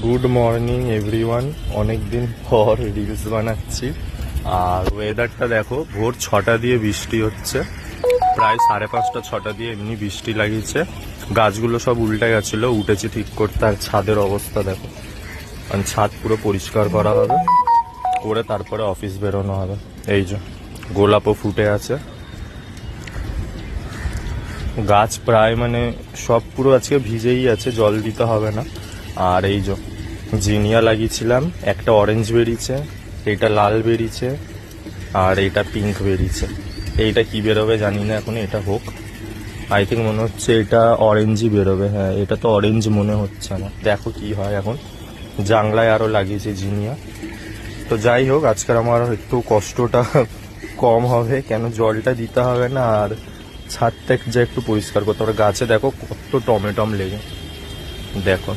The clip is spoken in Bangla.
Good morning everyone. অনেকদিন পর রিলস বানাচ্ছি। আর ওয়েদারটা দেখো, ভোর 6টা দিয়ে বৃষ্টি হচ্ছে, প্রায় 5:30 6টা দিয়ে এমনি বৃষ্টি লাগিয়েছে। গাছগুলো সব উল্টে গেছিলো, উঠেছে ঠিক করতে। আর ছাদের অবস্থা দেখো, কারণ ছাদ পুরো পরিষ্কার করা হবে, করে তারপরে অফিস বেরোনো হবে। এই যে গোলাপও ফুটে আছে, গাছ প্রায় মানে সব পুরো আজকে ভিজেই আছে, জল দিতে হবে না। আর এই যে জিনিয়া লাগিয়েছিলাম, একটা অরেঞ্জ বেরিয়েছে, এইটা লাল বেরিয়েছে, আর এইটা পিঙ্ক বেরিয়েছে। এইটা কি বেরোবে জানি না এখন, এটা হোক। আই থিঙ্ক মনে হচ্ছে এটা অরেঞ্জই বেরোবে। হ্যাঁ, এটা তো অরেঞ্জ মনে হচ্ছে আমার, দেখো কি হয় এখন। জাংলায় আরও লাগিয়েছে জিনিয়া। তো যাই হোক, আজকের আমার একটু কষ্টটা কম হবে, কেন জলটা দিতে হবে না। আর ছাদটা যা একটু পরিষ্কার করতে হবে। গাছে দেখো কত টমেটম লেগে, দেখো।